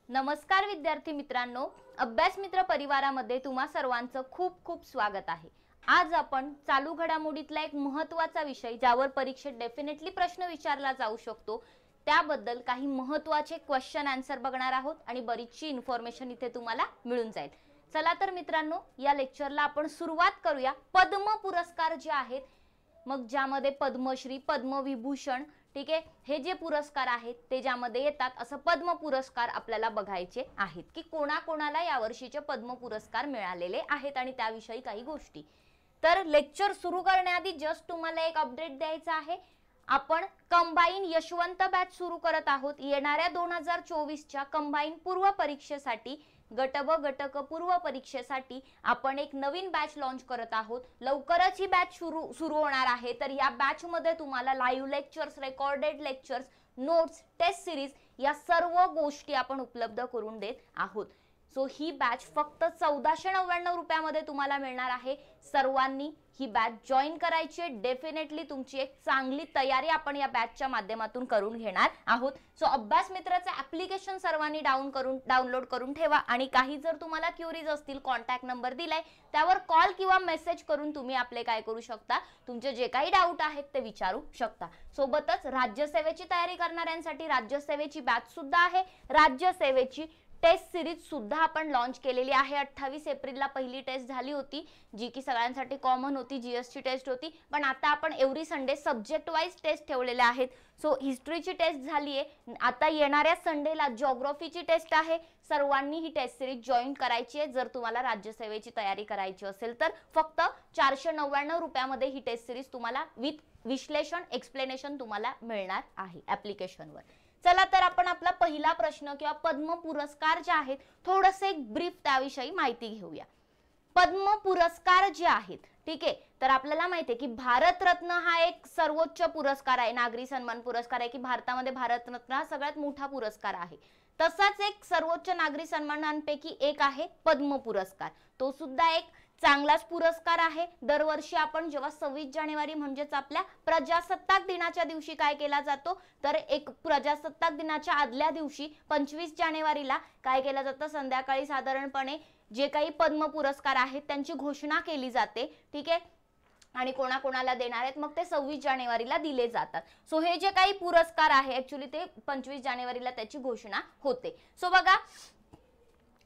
नमस्कार विद्यार्थी मित्रांनो, अभ्यास मित्र परिवारामध्ये तुम्हा सर्वांचं खूप खूप स्वागत आहे। आज आपण चालू घडामोडीतला एक महत्त्वाचा विषय ज्यावर परीक्षेत डेफिनेटली प्रश्न विचारला जाऊ शकतो त्याबद्दल काही महत्त्वाचे क्वेश्चन आन्सर बघणार आहोत आणि बरीचशी इन्फॉर्मेशन इथे तुम्हाला मिळून जाईल। चला तर मित्रांनो, या लेक्चरला आपण सुरुवात करूया। पद्म पुरस्कार जे आहेत, मग ज्यामध्ये पद्मश्री, पद्मविभूषण, ठीक आहे, हे जे पुरस्कार आहेत ते ज्यामध्ये येतात असं पद्म पुरस्कार आपल्याला बघायचे आहेत की कोणाकोणाला यावर्षीचे पद्म पुरस्कार मिळालेले आहेत आणि त्याविषयी काही गोष्टी। तर लेक्चर सुरू करण्याआधी जस्ट तुम्हाला एक अपडेट द्यायचा आहे। आपण कंबाईन यशवंत बॅच सुरू करत आहोत। येणाऱ्या 2024 च्या कंबाईन पूर्व परीक्षेसाठी, गट ब गट क पूर्व परीक्षेसाठी आपण एक नवीन बॅच लॉन्च करत आहोत। लवकरच ही बॅच सुरू होणार आहे। तर या बॅच मध्ये तुम्हाला live lectures, recorded lectures, notes, test series या सर्व गोष्टी आपण उपलब्ध करून देत आहोत। सो ही बॅच फक्त 1499 रुपयामध्ये तुम्हाला मिळणार आहे। सर्वांनी ही बॅच जॉईन करायची आहे। डेफिनेटली तुमची एक चांगली तयारी आपण या बॅचच्या माध्यमातून करून घेणार आहोत। सो अभ्यास मित्राचे ऍप्लिकेशन सर्वांनी डाउनलोड करून ठेवा आणि काही जर तुम्हाला क्युरीज असतील, कॉन्टॅक्ट नंबर दिलाय त्यावर कॉल किंवा मेसेज करून तुम्ही आपले काय करू शकता, तुमचे जे काही डाऊट आहेत ते विचारू शकता। सोबतच राज्यसेवेची तयारी करणाऱ्यांसाठी राज्यसेवेची बॅच सुद्धा आहे। राज्यसेवेची टेस्ट सिरीज सुद्धा आपण लॉन्च केलेली आहे। 28 एप्रिलला पहिली टेस्ट झाली होती जी की सगळ्यांसाठी कॉमन होती, जीएसची टेस्ट होती, पण आता आपण every Sunday subject wise test ठेवलेले आहेत। सो हिस्ट्रीची टेस्ट झाली आहे, आता येणाऱ्या संडेला जिओग्राफीची टेस्ट आहे। सर्वांनी ही टेस्ट सिरीज जॉईन करायची आहे। जर तुम्हाला राज्यसेवेची तयारी करायची असेल तर फक्त 499 रुपयामध्ये ही टेस्ट सिरीज तुम्हाला विथ विश्लेषण, एक्सप्लेनेशन तुम्हाला मिळणार आहे ऍप्लिकेशनवर। चला तर आपण आपला पहिला प्रश्न किंवा पद्म पुरस्कार जे आहेत थोडंसं एक ब्रीफ त्याविषयी माहिती घेऊया। पद्म पुरस्कार जे आहेत, ठीक आहे, तर आपल्याला माहिती आहे की भारतरत्न हा एक सर्वोच्च पुरस्कार आहे, नागरी सन्मान पुरस्कार आहे की भारतामध्ये भारतरत्न हा सगळ्यात मोठा पुरस्कार आहे। तसाच एक सर्वोच्च नागरी सन्मानांपैकी एक आहे पद्म पुरस्कार, तो सुद्धा एक चांगलाच पुरस्कार आहे। दरवर्षी आपण जेव्हा 26 जानेवारी म्हणजेच आपल्या प्रजासत्ताक दिनाच्या दिवशी काय केला जातो, तर एक प्रजासत्ताक दिनाच्या आदल्या दिवशी 25 जानेवारीला काय केलं जातं, संध्याकाळी साधारणपणे जे काही पद्म पुरस्कार आहेत त्यांची घोषणा केली जाते, ठीक आहे, आणि कोणाकोणाला देणार आहेत मग ते 26 जानेवारीला दिले जातात। सो हे जे काही पुरस्कार आहे ऍक्च्युअली ते 25 जानेवारीला त्याची घोषणा होते। सो बघा,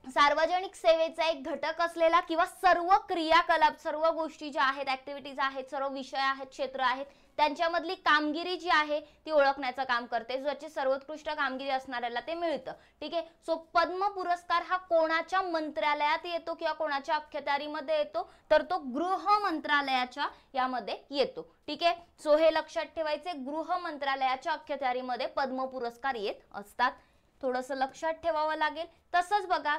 सार्वजनिक सेवेचा एक घटक असलेला किंवा सर्व क्रियाकलाप, सर्व गोष्टी ज्या आहेत, ऍक्टिव्हिटीज आहेत, सर्व विषय आहेत, क्षेत्र आहेत, त्यांच्यामधली कामगिरी जी आहे ती ओळखण्याचं काम करते। ज्याची सर्वोत्कृष्ट कामगिरी असणाऱ्याला ते मिळतं, ठीक आहे। सो पद्म पुरस्कार हा कोणाच्या मंत्रालयात येतो किंवा कोणाच्या अखत्यारीमध्ये येतो, तर तो गृह मंत्रालयाच्या यामध्ये येतो, ठीक आहे। सो हे लक्षात ठेवायचे, गृह मंत्रालयाच्या अखत्यारीमध्ये पद्म पुरस्कार येत असतात, थोडंसं लक्षात ठेवावं लागेल। तसंच बघा,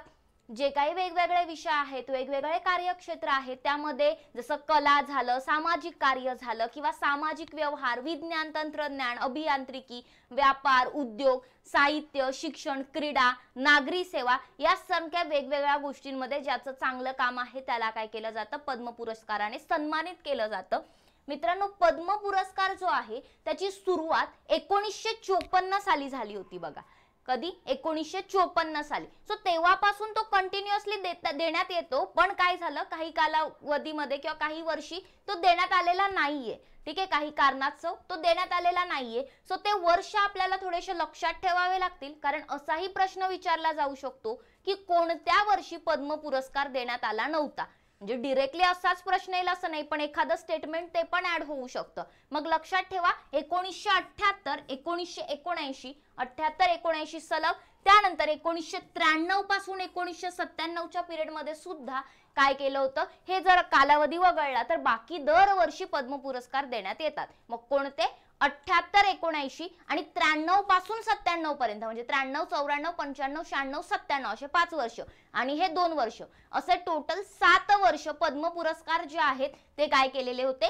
जे काही वेगवेगळे विषय आहेत, वेगवेगळे कार्यक्षेत्र आहेत, त्यामध्ये जसं कला झालं, सामाजिक कार्य झालं किंवा सामाजिक व्यवहार, विज्ञान, तंत्रज्ञान, अभियांत्रिकी, व्यापार, उद्योग, साहित्य, शिक्षण, क्रीडा, नागरी सेवा या संख्या वेगवेगळ्या गोष्टींमध्ये ज्याचं चांगलं काम आहे त्याला काय केलं जातं, पद्म पुरस्काराने सन्मानित केलं जातं। मित्रांनो, पद्म पुरस्कार जो आहे त्याची सुरुवात 1954 साली झाली होती बघा। कधी? 1954 साली। सो तेव्हापासून तो कंटिन्युअसली देण्यात येतो, पण काय झालं, काही कालावधीमध्ये किंवा काही वर्षी तो देण्यात आलेला नाहीये, ठीक आहे, काही कारणास्तव तो देण्यात आलेला नाहीये। सो ते वर्ष आपल्याला थोडेसे लक्षात ठेवावे लागतील, कारण असाही प्रश्न विचारला जाऊ शकतो की कोणत्या वर्षी पद्म पुरस्कार देण्यात आला नव्हता। म्हणजे डायरेक्टली असाच प्रश्न येईल असं नाही, पण एखादं स्टेटमेंट ते पण ऍड होऊ शकतं। मग लक्षात ठेवा, 1978, 1979, 78-79 सलग, त्यानंतर 1993 पासून 1997च्या पिरियड मध्ये सुद्धा काय केलं होतं, हे जर कालावधी वगळला तर बाकी दरवर्षी पद्म पुरस्कार देण्यात येतात। मग कोणते? 78, 79 आणि 93 पासून 97 पर्यंत, म्हणजे 93, 94, 95, 96, 97 असे 5 वर्ष आणि हे 2 वर्ष, असे टोटल 7 वर्ष पद्म पुरस्कार जे आहेत ते काय केलेले होते,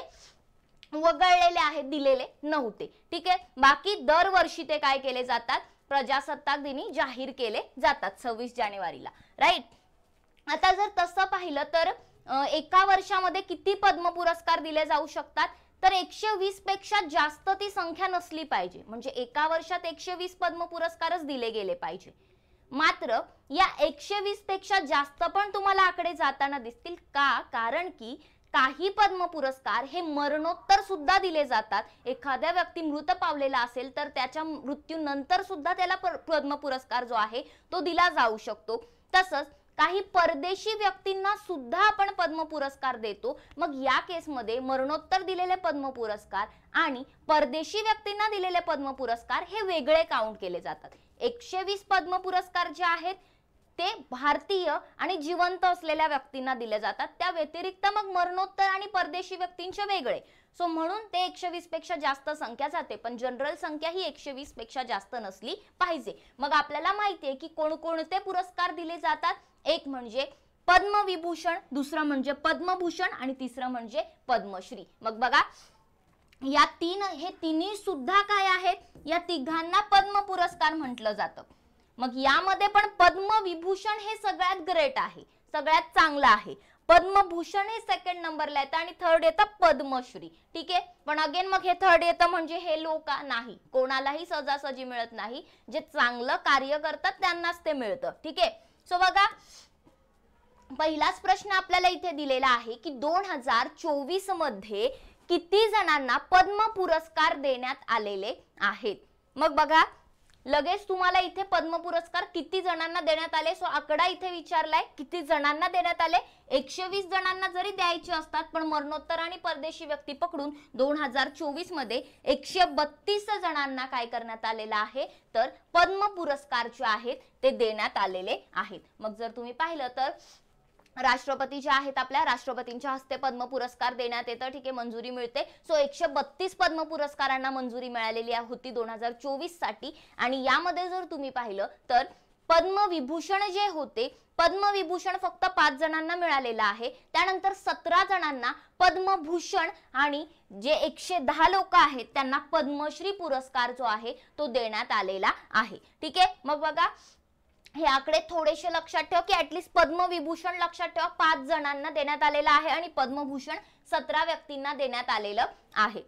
वगळलेले आहेत, दिलेले नव्हते, ठीक आहे। बाकी दरवर्षी ते काय केले जातात, प्रजासत्ताक दिनी जाहीर केले जातात 26 जानेवारीला, राईट। आता जर तसं पाहिलं तर एका वर्षामध्ये किती पद्म पुरस्कार दिले जाऊ शकतात, तर 120 पेक्षा जास्त ती संख्या नसली पाहिजे, म्हणजे एका वर्षात 120 पद्म पुरस्कारच दिले गेले पाहिजे। मात्र या 120 पेक्षा जास्त पण तुम्हाला आकडे जाताना दिसतील का? कारण की काही पद्म पुरस्कार हे मरणोत्तर सुद्धा दिले जातात. एखाद्या व्यक्ती मृत पावलेला असेल तर त्याच्या मृत्यूनंतर सुद्धा त्याला पद्म पुरस्कार जो आहे तो दिला जाऊ शकतो. तसंच काही परदेशी व्यक्तींना सुद्धा आपण पद्म पुरस्कार देतो. मग या केसमध्ये मरणोत्तर दिलेले पद्म पुरस्कार आणि परदेशी व्यक्तींना दिलेले पद्म पुरस्कार हे वेगळे काउंट केले जातात. 120 पद्म पुरस्कार जे आहेत ते भारतीय आणि जिवंत असलेल्या व्यक्तींना दिले जातात. त्या व्यतिरिक्त मग मरणोत्तर आणि परदेशी व्यक्तींचे वेगळे. सो म्हणून ते 120 पेक्षा जास्त संख्या जाते, पण जनरल संख्या ही 120 पेक्षा जास्त नसली पाहिजे. मग आपल्याला माहिती आहे की कोणकोणते पुरस्कार दिले जातात. एक म्हणजे पद्मविभूषण, दुसरं म्हणजे पद्मभूषण आणि तिसरं म्हणजे पद्मश्री. मग बघा या हे तिन्ही सुद्धा काय आहेत? या तिघांना पद्म पुरस्कार म्हटलं जातं. मग यामध्ये पण पद्मविभूषण हे सगळ्यात ग्रेट आहे, सगळ्यात चांगलं आहे. पद्मभूषण हे सेकंड नंबरला येतं आणि थर्ड येतं पद्मश्री. ठीक आहे, पण अगेन मग हे थर्ड येतं म्हणजे हे लोक नाही, कोणालाही सहजासहजी मिळत नाही. जे चांगलं कार्य करतात त्यांनाच ते मिळतं. ठीक आहे, सो बघा पहिलाच प्रश्न आपल्याला इथे दिलेला आहे की 2024 मध्ये किती जणांना पद्म पुरस्कार देण्यात आलेले आहेत. मग बघा लगेच तुम्हाला इथे पद्म पुरस्कार किती जणांना देण्यात आले. सो आकडा इथे विचारलाय किती जणांना देण्यात आले. 120 जणांना जरी द्यायचे असतात पण मरणोत्तर आणि परदेशी व्यक्ती पकडून 2024 मध्ये 132 जणांना काय करण्यात आलेलं आहे तर पद्म पुरस्कार जे आहेत ते देण्यात आलेले आहेत. मग जर तुम्ही पाहिलं तर राष्ट्रपती जे आहेत आपल्या राष्ट्रपतींच्या हस्ते पद्म पुरस्कार देण्यात येतं. ठीक आहे, मंजुरी मिळते. सो 132 पद्म पुरस्कारांना मंजुरी मिळालेली होती 2024 साठी. आणि यामध्ये जर तुम्ही पाहिलं तर पद्मविभूषण जे होते, पद्मविभूषण फक्त 5 जणांना मिळालेलं आहे. त्यानंतर 17 जणांना पद्मभूषण आणि जे 110 लोक आहेत त्यांना पद्मश्री पुरस्कार जो आहे तो देण्यात आलेला आहे. ठीक आहे, मग बघा हे आकडे थोडेसे लक्षात ठेवा की ऍटलीस्ट पद्मविभूषण लक्षात ठेवा 5 जणांना देण्यात आलेला आहे आणि पद्मभूषण 17 व्यक्तींना देण्यात आलेलं आहे.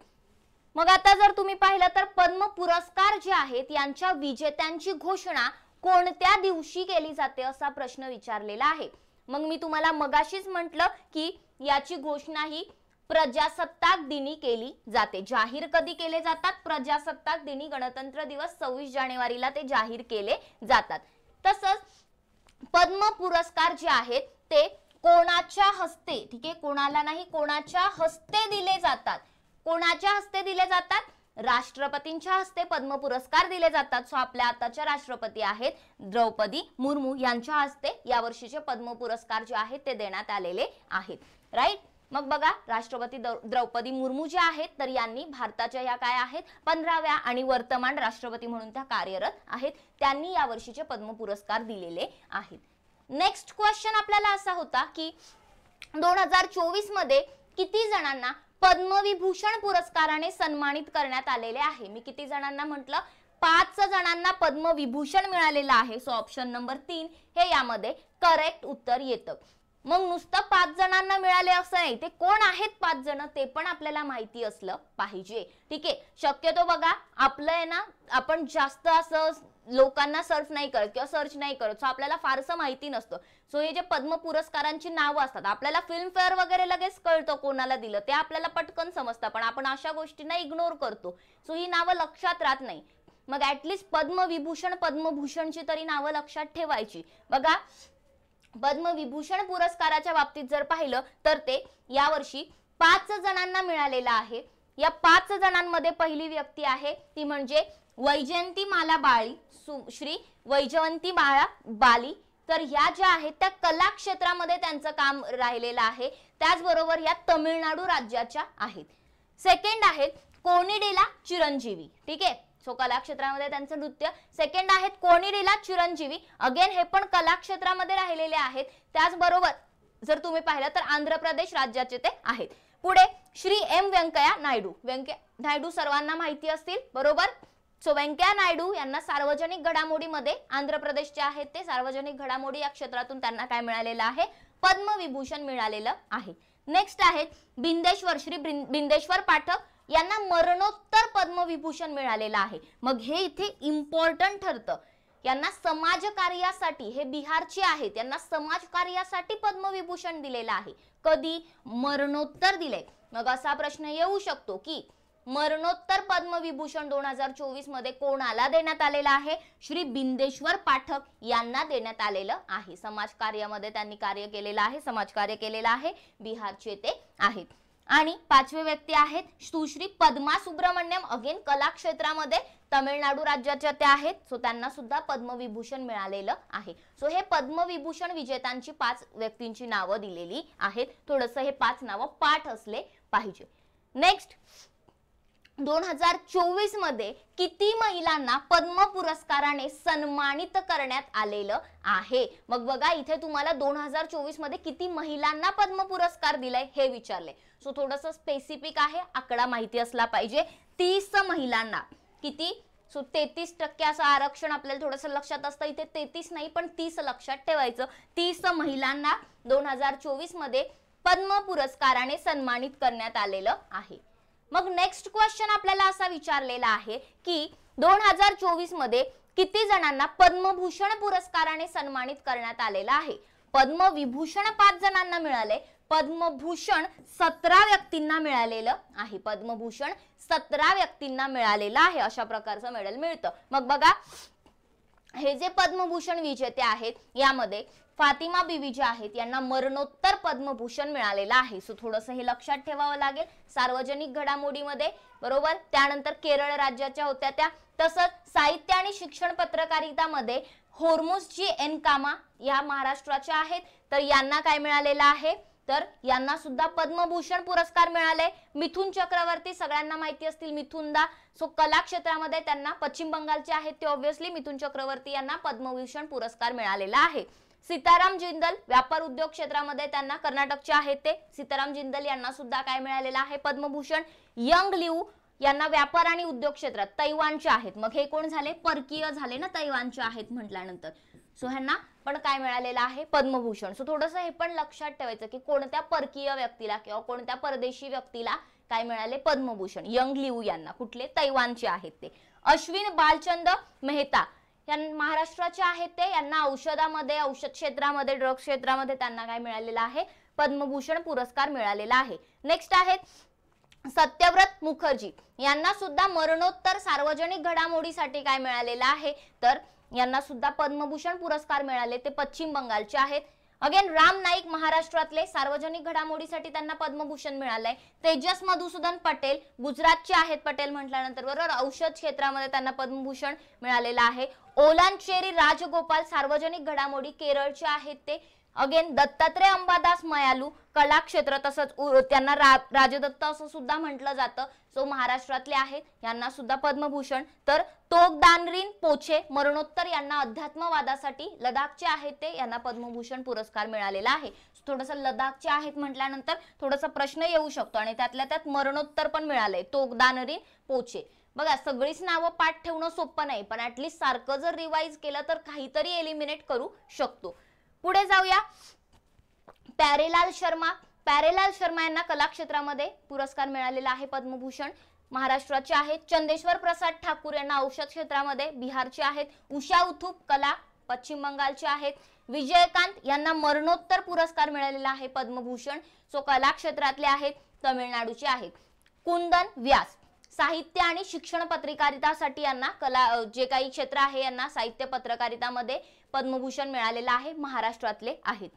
मग आता जर तुम्ही पाहिलं तर पद्म पुरस्कार जे आहेत यांच्या विजेत्यांची घोषणा कोणत्या दिवशी केली जाते असा प्रश्न विचारलेला आहे. मग मी तुम्हाला मगाशीच म्हटलं की याची घोषणा ही प्रजासत्ताक दिनी केली जाते. जाहीर कधी केले जातात? प्रजासत्ताक दिनी, गणतंत्र दिवस 26 जानेवारीला ते जाहीर केले जातात. तसंच पद्म पुरस्कार जे आहेत ते कोणाच्या हस्ते, ठीक आहे, कोणाला नाही कोणाच्या हस्ते दिले जातात. कोणाच्या हस्ते दिले जातात? राष्ट्रपतींच्या हस्ते पद्म पुरस्कार दिले जातात. सो आपल्या आताच्या राष्ट्रपती आहेत द्रौपदी मुर्मू यांच्या हस्ते यावर्षीचे पद्म पुरस्कार जे आहेत ते देण्यात आलेले आहेत. राईट, मग बघा राष्ट्रपती द्रौपदी मुर्मू जे आहेत तर यांनी भारताच्या या काय आहेत 15व्या आणि वर्तमान राष्ट्रपती म्हणून त्या कार्यरत आहेत. त्यांनी यावर्षीचे पद्म पुरस्कार दिलेले आहेत. नेक्स्ट क्वेश्चन आपल्याला असा होता की 2024 मध्ये किती जणांना पद्मविभूषण पुरस्काराने सन्मानित करण्यात आलेले आहे. मी किती जणांना म्हटलं? 5 जणांना पद्मविभूषण मिळालेलं आहे. सो ऑप्शन नंबर 3 हे यामध्ये करेक्ट उत्तर येतं. मग नुसतं 5 जणांना मिळाले असं नाही, ते कोण आहेत 5 जण ते पण आपल्याला माहिती असलं पाहिजे. ठीक आहे, शक्यतो बघा आपलं आहे ना आपण जास्त असं लोकांना सर्च नाही करत किंवा सर्च नाही करत. सो आपल्याला फारसं माहिती नसतं. सो हे जे पद्म पुरस्कारांची नावं असतात आपल्याला फिल्मफेअर वगैरे लगेच कळतं कोणाला दिलं ते आपल्याला पटकन समजतं, पण आपण अशा गोष्टींना इग्नोर करतो. सो ही नावं लक्षात राहत नाही. मग ऍटलीस्ट पद्मविभूषण पद्मभूषणची तरी नावं लक्षात ठेवायची. बघा पद्मविभूषण पुरस्काराच्या बाबतीत जर पाहिलं तर ते यावर्षी 5 जणांना मिळालेला आहे. या 5 जणांमध्ये पहिली व्यक्ती आहे ती म्हणजे वैजयंतीमाला बाळी, श्री वैजयंतीमाला बाली. तर ह्या ज्या आहेत त्या कला क्षेत्रामध्ये त्यांचं काम राहिलेलं आहे. त्याचबरोबर या तमिळनाडू राज्याच्या आहेत. सेकंड आहेत कोनिडेला चिरंजीवी. ठीक आहे, सो कला क्षेत्रामध्ये त्यांचं नृत्य. सेकंड आहेत कोनिडेला चिरंजीवी, अगेन हे पण कला क्षेत्रामध्ये राहिलेले आहेत. त्याचबरोबर जर तुम्ही पाहिलं तर आंध्र प्रदेश राज्याचे ते आहेत. पुढे श्री एम व्यंकय्या नायडू. व्यंकय्या नायडू सर्वांना माहिती असतील, बरोबर. सो व्यंकय्या नायडू यांना सार्वजनिक घडामोडीमध्ये आंध्र प्रदेशचे आहेत ते सार्वजनिक घडामोडी या क्षेत्रातून त्यांना काय मिळालेलं आहे पद्मविभूषण मिळालेलं आहे. नेक्स्ट आहेत बिंदेश्वर, श्री बिंदेश्वर पाठक यांना मरणोत्तर पद्मविभूषण मिळालेलं आहे. मग हे इथे इम्पॉर्टंट ठरतं. यांना समाज कार्यासाठी, हे बिहारचे आहेत, यांना समाज कार्यासाठी पद्मविभूषण दिलेलं आहे. कधी? मरणोत्तर दिले. मग असा प्रश्न येऊ शकतो की मरणोत्तर पद्मविभूषण 2024 मध्ये कोणाला देण्यात आलेला आहे? श्री बिंदेश्वर पाठक यांना देण्यात आलेलं आहे. समाज कार्यामध्ये त्यांनी कार्य केलेलं आहे, समाजकार्य केलेलं आहे, बिहारचे ते आहेत. आणि पाचवे व्यक्ती आहेत सुश्री पद्मा सुब्रमण्यम, अगेन कला क्षेत्रामध्ये तमिळनाडू राज्याच्या त्या आहेत. सो त्यांना सुद्धा पद्मविभूषण मिळालेलं आहे. सो हे पद्मविभूषण विजेत्यांची 5 व्यक्तींची नावं दिलेली आहेत. थोडंसं हे 5 नावं पाठ असले पाहिजे. नेक्स्ट, 2024 मध्ये किती महिलांना पद्म पुरस्काराने सन्मानित करण्यात आलेलं आहे? मग बघा, इथे तुम्हाला 2024 मध्ये किती महिलांना पद्म पुरस्कार दिलाय हे विचारले. सो थोडंसं स्पेसिफिक आहे, आकडा माहिती असला पाहिजे. 30 महिलांना. किती? सो 33% असं आरक्षण आपल्याला थोडंसं लक्षात असतं. इथे 33 नाही पण 30 लक्षात ठेवायचं. 30 महिलांना 2024 मध्ये पद्म पुरस्काराने सन्मानित करण्यात आलेलं आहे. मग नेक्स्ट क्वेश्चन आपल्याला असा विचारलेला आहे की 2024 मध्ये किती जणांना पद्मभूषण पुरस्काराने सन्मानित करण्यात आलेला आहे? पद्मविभूषण 5 जणांना मिळाले, पद्मभूषण 17 व्यक्तींना मिळालेलं आहे. पद्मभूषण 17 व्यक्तींना मिळालेलं आहे. अशा प्रकारचं मेडल मिळतं. मग बघा, हे जे पद्मभूषण विजेते आहेत यामध्ये फातिमा बीवी जे आहेत यांना मरणोत्तर पद्मभूषण मिळालेलं आहे. सो थोडंसं हे लक्षात ठेवावं लागेल. सार्वजनिक घडामोडीमध्ये, बरोबर, त्यानंतर केरळ राज्याच्या होत्या त्या. तसंच साहित्य आणि शिक्षण पत्रकारितामध्ये होर्मुझजी एन कामा या महाराष्ट्राच्या आहेत. तर यांना काय मिळालेलं आहे? तर यांना सुद्धा पद्मभूषण पुरस्कार मिळाले. मिथुन चक्रवर्ती सगळ्यांना माहिती असतील, मिथुनदा. सो कला क्षेत्रामध्ये त्यांना, पश्चिम बंगालचे आहेत ते ऑब्विसली, मिथुन चक्रवर्ती यांना पद्मभूषण पुरस्कार मिळालेला आहे. सीताराम जिंदल व्यापार उद्योग क्षेत्रामध्ये त्यांना, कर्नाटकचे आहेत ते, सीताराम जिंदल यांना सुद्धा काय मिळालेलं आहे? पद्मभूषण. यंग लिऊ यांना व्यापार आणि उद्योग क्षेत्रात, तैवानचे आहेत. मग हे कोण झाले? परकीय झाले ना, तैवानचे आहेत म्हटल्यानंतर. सो ह्यांना पण काय मिळालेलं आहे? पद्मभूषण. सो थोडंसं हे पण लक्षात ठेवायचं की कोणत्या परकीय व्यक्तीला किंवा कोणत्या परदेशी व्यक्तीला काय मिळाले? पद्मभूषण. यंग लिऊ यांना, कुठले? तैवानचे आहेत ते. अश्विन बालचंद मेहता या महाराष्ट्राचे आहेत ते, यांना औषधामध्ये, औषध क्षेत्रामध्ये, ड्रग क्षेत्रामध्ये त्यांना काय मिळालेलं आहे? पद्मभूषण पुरस्कार मिळालेला आहे. नेक्स्ट आहेत सत्यव्रत मुखर्जी, यांना सुद्धा मरणोत्तर सार्वजनिक घडामोडीसाठी काय मिळालेलं आहे? तर यांना सुद्धा पद्मभूषण पुरस्कार मिळाले. ते पश्चिम बंगालचे आहेत. अगेन राम नाईक महाराष्ट्रातले, सार्वजनिक घडामोडीसाठी त्यांना पद्मभूषण मिळालंय. तेजस मधुसूदन पटेल गुजरातचे आहेत, पटेल म्हटल्यानंतर, बरोबर, औषध क्षेत्रामध्ये त्यांना पद्मभूषण मिळालेलं आहे. ओलांचेरी राजगोपाल सार्वजनिक घडामोडी, केरळचे आहेत ते. अगेन दत्तात्रय अंबादास मयालू कला क्षेत्र, तसंच त्यांना राजदत्त असं सुद्धा म्हटलं जातं. सो महाराष्ट्रातले आहेत, यांना सुद्धा पद्मभूषण. तर तोगदानरीन पोछे मरणोत्तर यांना अध्यात्मवादासाठी, लडाखचे आहेत ते, यांना पद्मभूषण पुरस्कार मिळालेला आहे. थोडंसं लडाखचे आहेत म्हटल्यानंतर थोडासा प्रश्न येऊ शकतो आणि त्यातल्या त्यात मरणोत्तर पण मिळालंय, तोगदानरीन पोछे. बघा, सगळीच नावं पाठ ठेवणं सोपं नाही, पण ऍटलीस्ट सारखं जर रिवाइज केलं तर काहीतरी एलिमिनेट करू शकतो. पुढे जाऊया. प्यारेलाल शर्मा, प्यारेलाल शर्मा यांना कला क्षेत्रामध्ये पुरस्कार मिळालेला आहे, पद्मभूषण, महाराष्ट्राचे आहेत. चंदेश्वर प्रसाद ठाकूर यांना औषध क्षेत्रामध्ये, बिहारचे आहेत. उषा उथुप कला, पश्चिम बंगालचे आहेत. विजयकांत यांना मरणोत्तर पुरस्कार मिळालेला आहे, पद्मभूषण. सो कला क्षेत्रातले आहेत, तमिळनाडूचे आहेत. कुंदन व्यास साहित्य आणि शिक्षण पत्रकारितासाठी यांना, कला जे काही क्षेत्र आहे यांना साहित्य पत्रकारितामध्ये पद्मभूषण मिळालेलं आहे, महाराष्ट्रातले आहेत.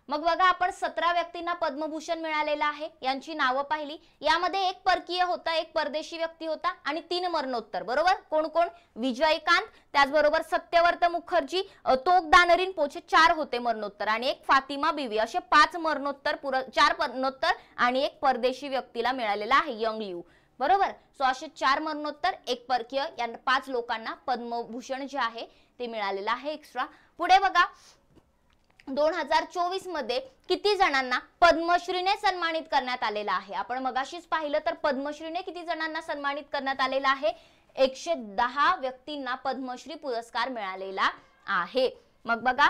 मग बघा, आपण 17 व्यक्तींना पद्मभूषण मिळालेलं आहे. यांची नावं पाहिली. यामध्ये एक परकीय होता, एक परदेशी व्यक्ती होता आणि 3 मरणोत्तर, बरोबर. कोण कोण? विजयकांत, त्याचबरोबर सत्यव्रत मुखर्जी, तोगदानरीन पोछे 4 होते मरणोत्तर आणि एक फातिमा बीवी, असे 5 मरणोत्तर, 4 मरणोत्तर आणि एक परदेशी व्यक्तीला मिळालेला आहे, यंग लिऊ, बरोबर. सो असे 4 मरणोत्तर, एक परकीय, या 5 लोकांना पद्मभूषण जे आहे ते मिळालेलं आहे एक्स्ट्रा. पुढे बघा, 2024 मध्ये किती जणांना पद्मश्रीने सन्मानित करण्यात आलेला आहे? आपण मगाशीच पाहिलं तर पद्मश्रीने किती जणांना सन्मानित करण्यात आलेला आहे? 110 व्यक्तींना पद्मश्री पुरस्कार मिळालेला आहे. मग बघा,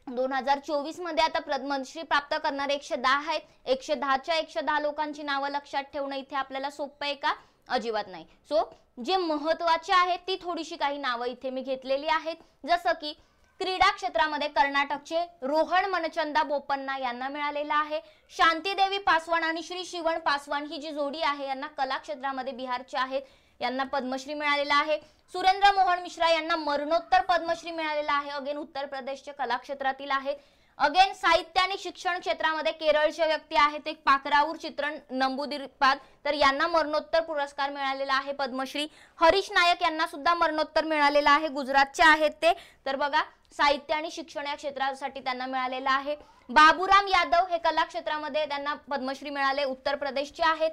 2024 मध्ये आता पद्मश्री प्राप्त करणारे 110 आहेत. 110च्या 110 लोकांची नावं लक्षात ठेवणं इथे आपल्याला सोपं आहे का? अजिबात नाही. सो जे महत्वाचे आहेत ती थोडीशी काही नावं इथे मी घेतलेली आहेत. जसं की क्रीडा क्षेत्रामध्ये कर्नाटकचे रोहन मनचंदा बोपन्ना यांना मिळालेला आहे. शांतीदेवी पासवान आणि श्री शिवण पासवान ही जी जोडी आहे यांना कला क्षेत्रामध्ये बिहारचे आहेत, यांना पद्मश्री मिळालेला आहे. सुरेंद्र मोहन मिश्रा यांना मरणोत्तर पद्मश्री मिळालेला आहे. अगेन उत्तर प्रदेशचे कला क्षेत्रातील आहेत. अगेन साहित्य आणि शिक्षण क्षेत्रामध्ये केरळचे व्यक्ती आहेत एक पाकराऊर चित्रण नंबूदिरीपाद, तर यांना मरणोत्तर पुरस्कार मिळालेला आहे पद्मश्री. हरीश नायक यांना सुद्धा मरणोत्तर मिळालेला आहे, गुजरातचे आहेत ते. तर बघा साहित्य आणि शिक्षण या क्षेत्रासाठी त्यांना मिळालेला आहे. बाबूराम यादव हे कला क्षेत्रामध्ये त्यांना पद्मश्री मिळाले, उत्तर प्रदेशचे आहेत.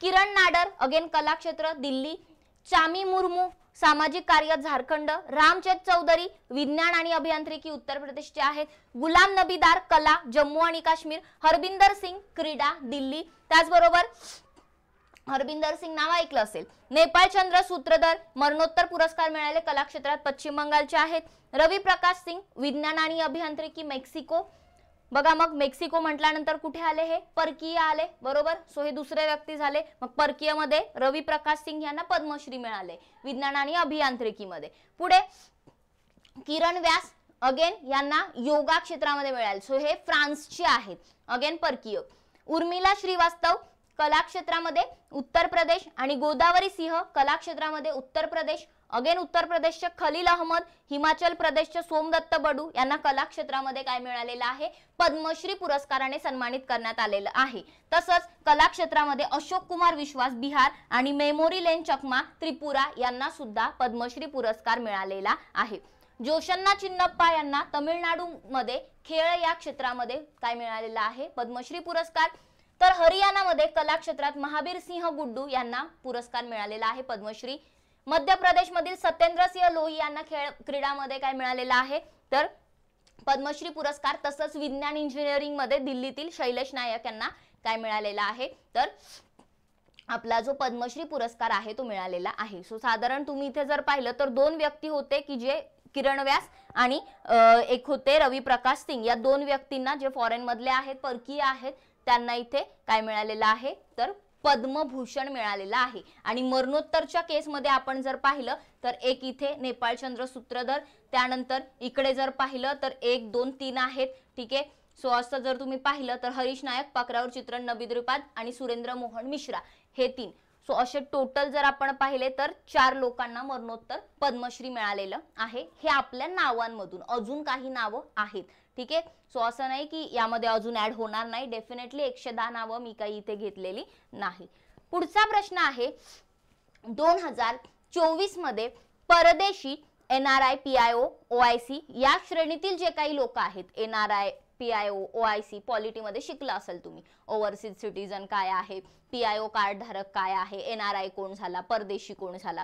किरण नाडर अगेन कला क्षेत्र दिल्ली. चामी मुर्मू सामाजिक कार्य झारखंड. रामचंद चौधरी विज्ञान आणि अभियांत्रिकी उत्तर प्रदेशचे आहेत. गुलाम नबीदार कला जम्मू आणि काश्मीर. हरबिंदर सिंग क्रीडा दिल्ली. त्याचबरोबर हरबिंदर सिंग नाव ऐकलं असेल. नेपाळ चंद्र सूत्रधर मरणोत्तर पुरस्कार मिळाले कला क्षेत्रात पश्चिम बंगालचे आहेत. रवी प्रकाश सिंग विज्ञान आणि अभियांत्रिकी मेक्सिको. बघा मग मेक्सिको म्हटल्यानंतर कुठे आले, हे परकीय आले बरोबर. सो हे दुसरे व्यक्ती झाले. मग परकीय मध्ये रवी प्रकाश सिंग यांना पद्मश्री मिळाले विज्ञान आणि अभियांत्रिकी मध्ये. पुढे किरण व्यास अगेन यांना योगा क्षेत्रामध्ये मिळाले. सो हे फ्रान्सचे आहेत, अगेन परकीय. उर्मिला श्रीवास्तव कला क्षेत्रामध्ये उत्तर प्रदेश. आणि गोदावरी सिंह कला क्षेत्रामध्ये उत्तर प्रदेश. अगेन उत्तर प्रदेशचे खलील अहमद. हिमाचल प्रदेशचे सोमदत्त बडू यांना कला क्षेत्रामध्ये काय मिळालेलं आहे, पद्मश्री पुरस्काराने सन्मानित करण्यात आलेलं आहे. तसंच कला क्षेत्रामध्ये अशोक कुमार विश्वास बिहार आणि मेमोरी लेन चकमा त्रिपुरा यांना सुद्धा पद्मश्री पुरस्कार मिळालेला आहे. जोशन्ना चिन्नप्पा यांना तमिळनाडू मध्ये खेळ या क्षेत्रामध्ये काय मिळालेला आहे, पद्मश्री पुरस्कार. तर हरियाणामध्ये कला क्षेत्रात महावीर सिंह गुड्डू यांना पुरस्कार मिळालेला आहे पद्मश्री. मध्य प्रदेश मधील सत्येंद्र सिंह लोही यांना खेळ क्रीडामध्ये काय मिळालेला आहे, तर पद्मश्री पुरस्कार. तसंच विज्ञान इंजिनिअरिंग मध्ये दिल्लीतील शैलेश नायक यांना काय मिळालेला आहे, तर आपला जो पद्मश्री पुरस्कार आहे तो मिळालेला आहे. सो साधारण तुम्ही इथे जर पाहिलं तर दोन व्यक्ती होते की जे किरण व्यास आणि एक होते रवी प्रकाश सिंग. या दोन व्यक्तींना जे फॉरेन मधले आहेत, परकीय आहेत, त्यांना इथे काय मिळालेलं आहे, तर पद्मभूषण मिळालेला आहे. आणि मरणोत्तरच्या केसमध्ये आपण जर पाहिलं तर एक इथे नेपाळ चंद्र सूत्रधर, त्यानंतर इकडे जर पाहिलं तर 1 2 3 आहेत. ठीक आहे. सो असं जर तुम्ही पाहिलं तर हरीश नायक पाकरावर चित्रण नबीद्रीपाद आणि सुरेंद्र मोहन मिश्रा हे 3. सो असे टोटल जर आपण पाहिले तर 4 लोकांना मरणोत्तर पद्मश्री मिळालेलं आहे. हे आपल्या नावांमधून. अजून काही नावं आहेत. ठीक आहे. सो असं नाही की यामध्ये अजून ऍड होणार नाही. डेफिनेटली 110 नावं मी काही इथे घेतलेली नाही. पुढचा प्रश्न आहे 2024 मध्ये परदेशी NRI PIO OIC या श्रेणीतील जे काही लोक आहेत, NRI PIO OIC पॉलिटीमध्ये शिकला असेल तुम्ही. ओव्हरसीज सिटीजन काय आहे, PIO कार्ड धारक काय आहे, NRI कोण झाला, परदेशी कोण झाला.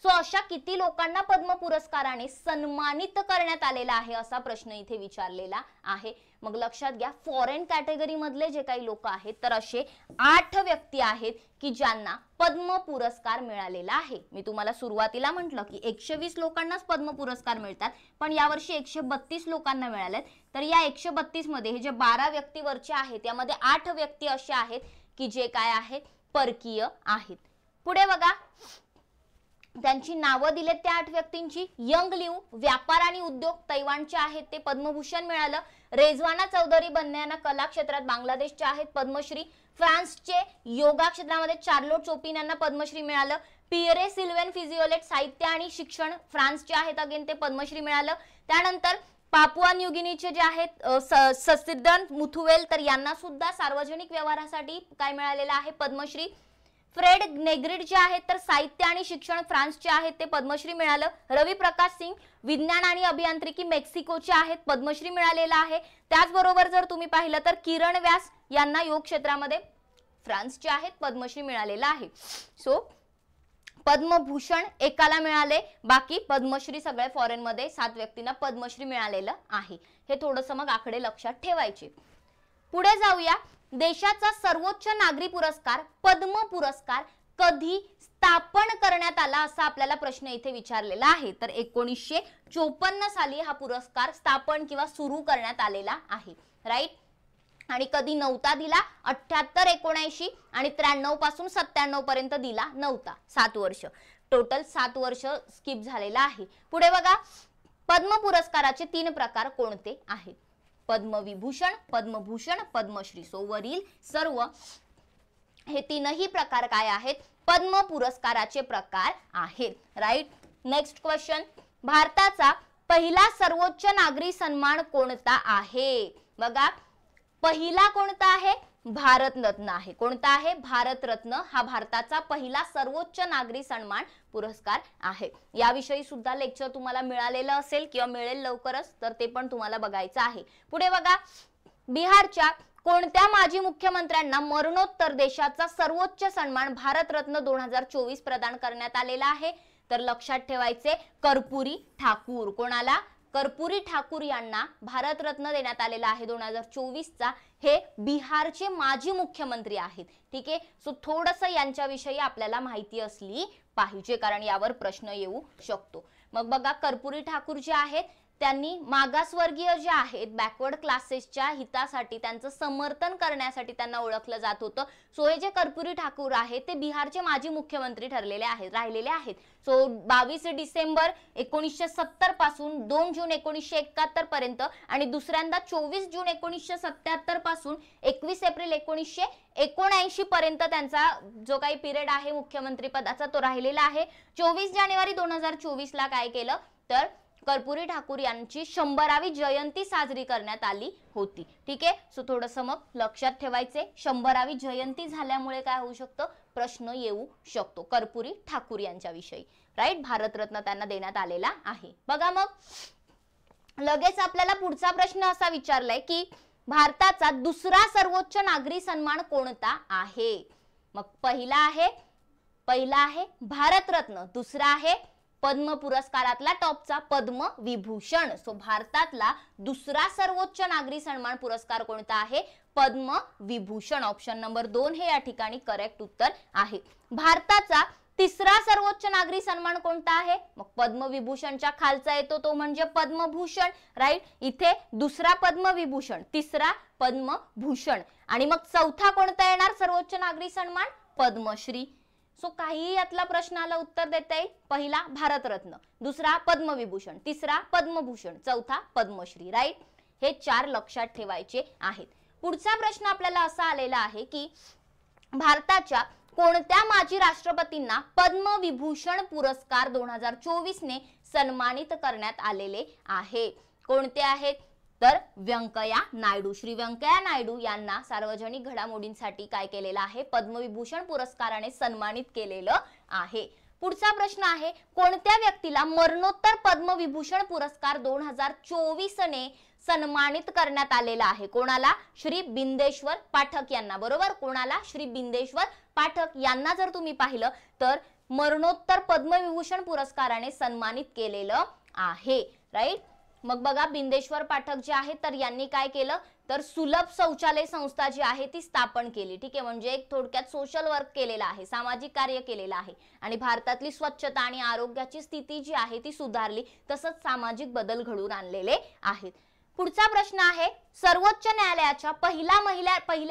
सो अशा किती लोकांना पद्म पुरस्काराने सन्मानित करण्यात आलेला आहे असा प्रश्न इथे विचारलेला आहे. मग लक्षात घ्या, फॉरेन कॅटेगरी मधले जे काही लोक आहेत तर असे 8 व्यक्ती आहेत की ज्यांना पद्म पुरस्कार मिळालेला आहे. मी तुम्हाला सुरुवातीला म्हटलं की 120 लोकांनाच पद्म पुरस्कार मिळतात, पण यावर्षी 132 लोकांना मिळालेत. तर या 132 मध्ये हे जे 12 व्यक्तीवरचे आहेत यामध्ये 8 व्यक्ती असे आहेत की जे काय आहेत, परकीय आहेत. पुढे बघा, त्यांची नावं दिलेत त्या 8 व्यक्तींची. यंग लिऊ व्यापार आणि उद्योग तैवानचे आहेत, ते पद्मभूषण मिळालं. रेजवाना चौधरी बन्ने यांना कला क्षेत्रात बांगलादेशचे आहेत, पद्मश्री. फ्रान्सचे योगा क्षेत्रामध्ये चार्लोट चोपिन यांना पद्मश्री मिळालं. पियरे सिल्वेन फिजिओलेट साहित्य आणि शिक्षण फ्रान्सचे आहेत, अगेन ते पद्मश्री मिळालं. त्यानंतर पापुआ न्यू गिनीचे जे आहेत ससिद्दन मुथुवेल, तर यांना सुद्धा सार्वजनिक व्यवहारासाठी काय मिळालेलं आहे, पद्मश्री. फ्रेड नेग्रिड जे आहेत तर साहित्य आणि शिक्षण फ्रान्सचे आहेत, ते पद्मश्री मिळालं. रवी प्रकाश सिंग विज्ञान आणि अभियांत्रिकी मेक्सिकोचे आहेत, पद्मश्री मिळालेला आहे. त्याचबरोबर जर तुम्ही पाहिलं तर किरण व्यास यांना योग क्षेत्रामध्ये फ्रान्सचे आहेत, पद्मश्री मिळालेला आहे. सो पद्मभूषण एकाला मिळाले, बाकी पद्मश्री सगळे फॉरेन मध्ये 7 व्यक्तींना पद्मश्री मिळालेलं आहे. हे थोडंसं मग आकडे लक्षात ठेवायचे. पुढे जाऊया. देशाचा सर्वोच्च नागरी पुरस्कार पद्म पुरस्कार कधी स्थापन करण्यात आला असा आपल्याला प्रश्न इथे विचारलेला आहे. तर 1954 साली हा पुरस्कार स्थापन किंवा सुरू करण्यात आलेला आहे. राईट. आणि कधी नव्हता दिला, 78, 79 आणि 93 पासून 97 पर्यंत दिला नव्हता. 7 वर्ष, टोटल 7 वर्ष स्किप झालेला आहे. पुढे बघा, पद्म पुरस्काराचे 3 प्रकार कोणते आहेत? पद्मविभूषण, पद्मभूषण, पद्मश्री. सो वरील सर्व हे 3ही प्रकार काय आहेत? पद्म पुरस्काराचे प्रकार आहेत. राईट. नेक्स्ट क्वेश्चन, भारताचा पहिला सर्वोच्च नागरी सन्मान कोणता आहे? बघा, पहिला कोणता आहे? भारतरत्न आहे. कोणता आहे? भारतरत्न हा भारताचा पहिला सर्वोच्च नागरी सन्मान पुरस्कार आहे. याविषयी सुद्धा लेक्चर तुम्हाला मिळालेलं असेल किंवा मिळेल लवकरच, तर ते पण तुम्हाला बघायचं आहे. पुढे बघा, बिहारच्या कोणत्या माजी मुख्यमंत्र्यांना मरणोत्तर देशाचा सर्वोच्च सन्मान भारतरत्न 2024 प्रदान करण्यात आलेला आहे? तर लक्षात ठेवायचे, कर्पुरी ठाकूर. कोणाला? कर्पुरी ठाकूर यांना भारतरत्न देण्यात आलेला आहे 2024 चा. हे बिहारचे माजी मुख्यमंत्री आहेत. ठीक आहे. सो थोडंसं यांच्याविषयी आपल्याला माहिती असली पाहिजे, कारण यावर प्रश्न येऊ शकतो. मग बघा, कर्पुरी ठाकूर जे आहेत त्यांनी मागासवर्गीय जे आहेत, बॅकवर्ड क्लासेसच्या हितासाठी, त्यांचं समर्थन करण्यासाठी त्यांना ओळखलं जात होतं. सो हे जे कर्पुरी ठाकूर आहेत ते बिहारचे माजी मुख्यमंत्री राहिलेले आहेत. सो 22 डिसेंबर 1970 पासून 2 जून 1971 पर्यंत आणि दुसऱ्यांदा 24 जून 1977 पासून 21 एप्रिल 1979 पर्यंत त्यांचा जो काही पिरियड आहे मुख्यमंत्री पदाचा तो राहिलेला आहे. 24 जानेवारी 2024 ला काय केलं, तर कर्पुरी ठाकूर यांची 100वी जयंती साजरी करण्यात आली होती. ठीक आहे. सो थोडंसं मग लक्षात ठेवायचे, 100वी जयंती झाल्यामुळे काय होऊ शकतं, प्रश्न येऊ शकतो कर्पुरी ठाकूर यांच्याविषयी. राईट. भारतरत्न त्यांना देण्यात आलेला आहे. बघा, मग लगेच आपल्याला पुढचा प्रश्न असा विचारलाय की भारताचा दुसरा सर्वोच्च नागरी सन्मान कोणता आहे? मग पहिला आहे भारतरत्न, दुसरा आहे पद्म पुरस्कारातला टॉपचा पद्मविभूषण. सो भारतातला दुसरा सर्वोच्च नागरी सन्मान पुरस्कार कोणता आहे? पद्मविभूषण. ऑप्शन नंबर 2 हे या ठिकाणी करेक्ट उत्तर आहे. भारताचा तिसरा सर्वोच्च नागरी सन्मान कोणता आहे? मग पद्मविभूषणच्या खालचा येतो तो म्हणजे पद्मभूषण. राईट. इथे दुसरा पद्मविभूषण, तिसरा पद्मभूषण आणि मग चौथा कोणता येणार सर्वोच्च नागरी सन्मान? पद्मश्री. सो काही यातला प्रश्नाला उत्तर देता येईल. पहिला भारतरत्न, दुसरा पद्मविभूषण, तिसरा पद्मभूषण, चौथा पद्मश्री. राईट. हे 4 लक्षात ठेवायचे आहेत. पुढचा प्रश्न आपल्याला असा आलेला आहे की भारताच्या कोणत्या माजी राष्ट्रपतींना पद्मविभूषण पुरस्कार 2024 ने सन्मानित करण्यात आलेले आहे? कोणते आहेत? तर व्यंकय्या नायडू. श्री व्यंकय्या नायडू यांना सार्वजनिक घडामोडींसाठी काय केलेलं आहे? पद्मविभूषण पुरस्काराने सन्मानित केलेलं आहे. पुढचा प्रश्न आहे, कोणत्या व्यक्तीला मरणोत्तर पद्मविभूषण पुरस्कार 2024 ने सन्मानित करण्यात आलेला आहे? कोणाला? श्री बिंदेश्वर पाठक यांना. बरोबर. कोणाला? श्री बिंदेश्वर पाठक यांना जर तुम्ही पाहिलं तर मरणोत्तर पद्मविभूषण पुरस्काराने सन्मानित केलेलं आहे. राईट. मग बघा, बिंदेश्वर पाठक जे आहेत तर यांनी काय केलं, तर सुलभ शौचालय संस्था जी आहे ती स्थापन केली. ठीक आहे. म्हणजे एक थोडक्यात सोशल वर्क केलेला आहे, सामाजिक कार्य केलेलं आहे आणि भारतातली स्वच्छता आणि आरोग्याची स्थिती जी आहे ती सुधारली, तसंच सामाजिक बदल घडून आणलेले आहेत. पुढचा प्रश्न आहे, सर्वोच्च न्यायालयाच्या पहिल्या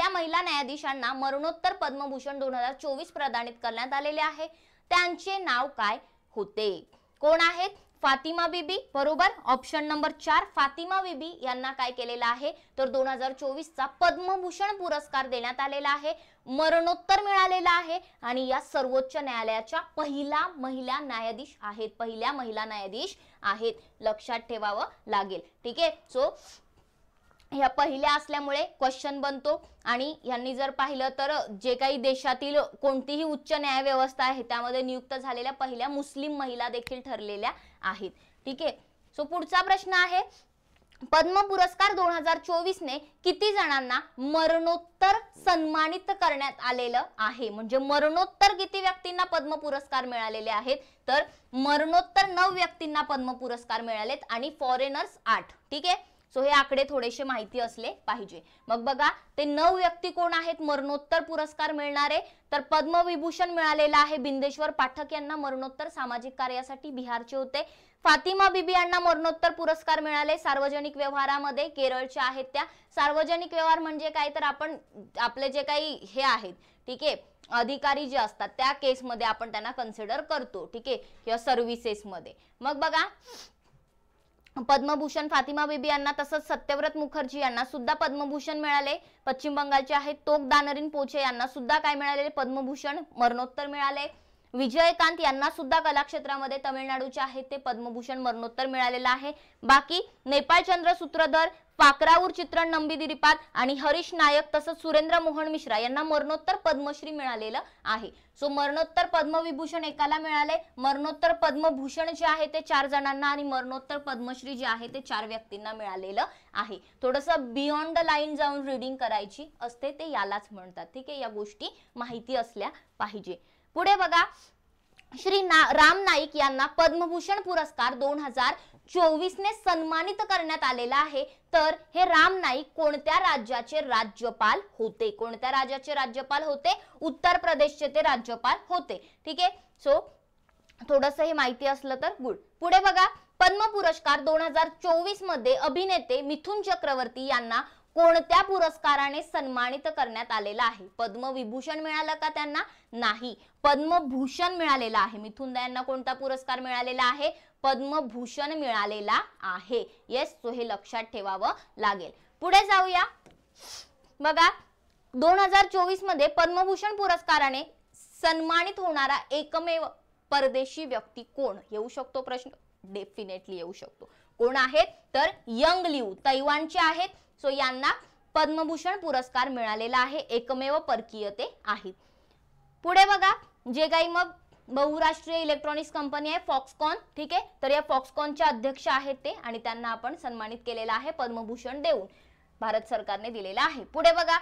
महिला न्यायाधीशांना मरणोत्तर पद्मभूषण 2024 प्रदानित करण्यात आलेले आहे. त्यांचे नाव काय होते? कोण आहेत? फातिमा बीबी. बरोबर. ऑप्शन नंबर 4 फातिमा बीबी यांना काय केलेला आहे, तर 2024 चा पद्मभूषण पुरस्कार देण्यात आलेला आहे, मरणोत्तर मिळालेला आहे आणि या सर्वोच्च न्यायालयाच्या पहिल्या महिला न्यायाधीश आहेत. लक्षात ठेवावं लागेल. ठीक आहे. सो ह्या पहिल्या असल्यामुळे क्वेश्चन बनतो आणि यांनी जर पाहिलं तर जे काही देशातील कोणतीही उच्च न्याय व्यवस्था आहे त्यामध्ये नियुक्त झालेल्या पहिल्या मुस्लिम महिला देखील ठरलेल्या आहेत. ठीक आहे. सो पुढचा प्रश्न आहे, पद्म पुरस्कार 2024 ने किती जणांना मरणोत्तर सन्मानित करण्यात आलेलं आहे? म्हणजे मरणोत्तर किती व्यक्तींना पद्म पुरस्कार मिळालेले आहेत? तर मरणोत्तर 9 व्यक्तींना पद्म पुरस्कार मिळालेत आणि फॉरेनर्स 8. ठीक आहे. सो हे आकडे थोडेसे माहिती असले पाहिजे. मग बघा, ते 9 व्यक्ती कोण आहेत मरणोत्तर पुरस्कार मिळणारे? तर पद्मविभूषण मिळालेला आहे बिंदेश्वर पाठक यांना, मरणोत्तर सामाजिक कार्यासाठी बिहारचे होते. फातिमा बीबी यांना मरणोत्तर पुरस्कार मिळाले सार्वजनिक व्यवहारामध्ये, केरळच्या आहेत त्या. सार्वजनिक व्यवहार म्हणजे काय तर आपण आपले जे काही हे आहेत, ठीक आहे, अधिकारी जे असतात त्या केसमध्ये आपण त्यांना कन्सिडर करतो, ठीक आहे, किंवा सर्व्हिसेस मध्ये. मग बघा पद्मभूषण फातिमा बीबी यांना, तसंच सत्यव्रत मुखर्जी यांना सुद्धा पद्मभूषण मिळाले, पश्चिम बंगालचे आहेत. तोक दानरीन पोचे यांना सुद्धा काय मिळाले, पद्मभूषण मरणोत्तर मिळाले. विजयकांत यांना सुद्धा कला क्षेत्रामध्ये तमिळनाडूचे आहेत ते पद्मभूषण मरणोत्तर मिळालेलं आहे. बाकी नेपाळचंद्र सूत्रधर, पाकराऊर चित्रण नंबीदिरीपाद आणि हरीश नायक तसंच सुरेंद्र मोहन मिश्रा यांना मरणोत्तर पद्मश्री मिळालेलं आहे. सो मरणोत्तर पद्मविभूषण एकाला मिळाले, मरणोत्तर पद्मभूषण जे आहे ते 4 जणांना आणि मरणोत्तर पद्मश्री जे आहे ते 4 व्यक्तींना मिळालेलं आहे. थोडंसं बियॉन्ड द लाईन जाऊन रीडिंग करायची असते, ते यालाच म्हणतात, ठीक आहे. या गोष्टी माहिती असल्या पाहिजे. पुढे बघा श्री राम नाईक यांना पद्मभूषण पुरस्कार 2024 ने सन्मानित करण्यात आलेला आहे. तर हे राम नाईक कोणत्या राज्याचे राज्यपाल होते, कोणत्या राज्याचे राज्यपाल होते, उत्तर प्रदेशचे ते राज्यपाल होते, ठीक आहे. सो थोडंसं हे माहिती असलं तर गुड. पुढे बघा पद्म पुरस्कार 2024 मध्ये अभिनेते मिथुन चक्रवर्ती यांना कोणत्या पुरस्काराने सन्मानित करण्यात आलेला आहे. पद्मविभूषण मिळालं का त्यांना, नाही, पद्मभूषण मिळालेला आहे. मिथुन दा यांना कोणता पुरस्कार मिळालेला आहे, पद्मभूषण मिळालेला आहे. येस, सो हे लक्षात ठेवावं लागेल. पुढे जाऊया बघा 2024 मध्ये पद्मभूषण पुरस्काराने सन्मानित होणारा एकमेव परदेशी व्यक्ती कोण, येऊ शकतो प्रश्न, डेफिनेटली येऊ शकतो. कोण आहेत तर यंग लिऊ, तैवानचे आहेत. सो यांना पद्मभूषण पुरस्कार मिळालेला आहे, एकमेव परकीय ते आहेत. पुढे बघा जे काही मग बहुराष्ट्रीय इलेक्ट्रॉनिक्स कंपनी आहे फॉक्सकॉन, ठीक आहे, तर या फॉक्सकॉनचे अध्यक्ष आहेत ते आणि त्यांना आपण सन्मानित केलेला आहे पद्मभूषण देऊन, भारत सरकारने दिलेला आहे. पुढे बघा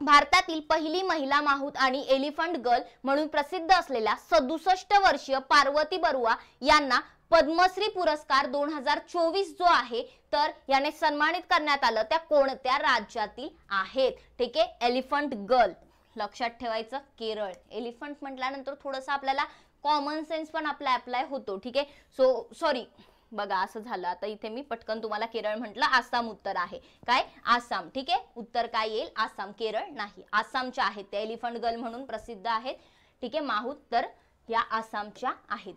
भारतातील पहिली महिला माहूत आणि एलिफंट गर्ल म्हणून प्रसिद्ध असलेल्या 67 वर्षीय पार्वती बरुआ यांना पद्मश्री पुरस्कार 2024 जो आहे तर याने सन्मानित करण्यात आलं, त्या कोणत्या राज्यातील आहेत, ठीक आहे. एलिफंट गर्ल लक्षात ठेवायचं, केरळ. एलिफंट म्हटल्यानंतर थोडंसं आपल्याला कॉमन सेन्स पण आपला अप्लाय होतो, ठीक आहे. सो सॉरी बघा असं झालं, आता इथे मी पटकन तुम्हाला केरळ म्हटलं, आसाम उत्तर आहे, काय आसाम, ठीक आहे. उत्तर काय येईल, आसाम, केरळ नाही. आसामच्या आहेत त्या एलिफंट गर्ल म्हणून प्रसिद्ध आहेत, ठीक आहे, माहूत तर या आसामच्या आहेत.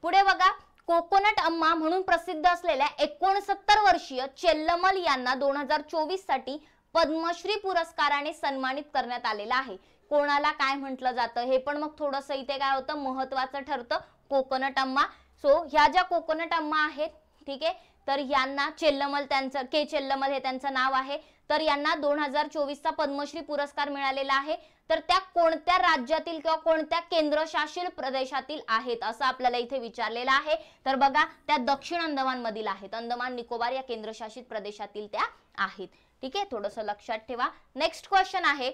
पुढे बघा कोकोनट अम्मा म्हणून प्रसिद्ध असलेल्या 69 वर्षीय चेल्लमल यांना 2024 साठी पद्मश्री पुरस्काराने सन्मानित करण्यात आलेला आहे. कोणाला काय म्हटलं जातं हे पण मग थोडंसं इथे काय होतं महत्वाचं ठरतं, कोकोनट अम्मा. सो ह्या ज्या कोकोनट अम्मा आहेत, ठीक आहे, तर यांना चेल्लमल, त्यांचं के चेल्लमल हे त्यांचं नाव आहे, तर यांना 2024 चा पद्मश्री पुरस्कार मिळालेला आहे. तर त्या कोणत्या राज्यातील किंवा कोणत्या केंद्रशासित प्रदेशातील आहेत असं आपल्याला इथे विचारलेलं आहे. तर बघा त्या दक्षिण अंदमान मधील आहेत, अंदमान निकोबार या केंद्रशासित प्रदेशातील त्या आहेत, ठीक आहे. थोडंसं लक्षात ठेवा. नेक्स्ट क्वेश्चन आहे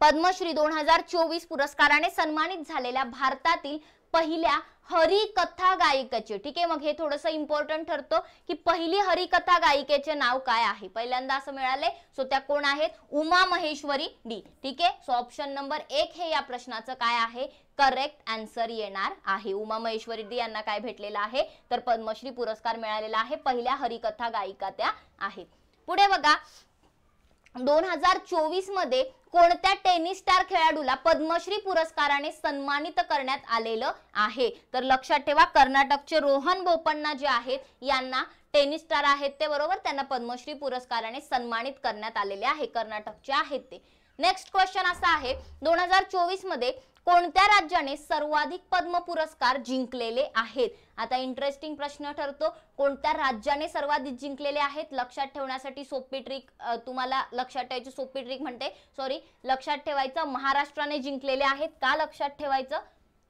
पद्मश्री 2024 पुरस्काराने सन्मानित झालेल्या भारतातील पहिल्या हरिकथा गायिकेचे, ठीक आहे. मग हे थोडंसं इम्पॉर्टंट ठरतं की पहिली हरिकथा गायिकेचे नाव काय आहे, पहिल्यांदा असं मिळाले. सो त्या कोण आहेत, उमा महेश्वरी डी, ठीक आहे. सो ऑप्शन नंबर 1 हे या प्रश्नाचं काय आहे, करेक्ट आन्सर येणार आहे. उमा महेश्वरी डी यांना काय भेटलेला आहे तर पद्मश्री पुरस्कार मिळालेला आहे, पहिल्या हरिकथा गायिका त्या आहेत. पुढे बघा 2024 मध्ये कोणत्या टेनिस स्टार खेळाडूला पद्मश्री पुरस्काराने सन्मानित करण्यात आलेलं आहे. तर लक्षात ठेवा कर्नाटकचे रोहन बोपण्णा जे आहेत यांना टेनिस स्टार आहेत ते, बरोबर, त्यांना पद्मश्री पुरस्काराने सन्मानित करण्यात आलेले आहे, कर्नाटकचे आहेत ते. नेक्स्ट क्वेश्चन असा आहे 2024 मध्ये कोणत्या राज्याने सर्वाधिक पद्म पुरस्कार जिंकलेले आहेत. आता इंटरेस्टिंग प्रश्न ठरतो, कोणत्या राज्याने सर्वाधिक जिंकलेले आहेत. लक्षात ठेवण्यासाठी सोपी ट्रिक, तुम्हाला लक्षात ठेवायची सोपी ट्रिक म्हणते, सॉरी, लक्षात ठेवायचं महाराष्ट्राने जिंकलेले आहेत. का लक्षात ठेवायचं,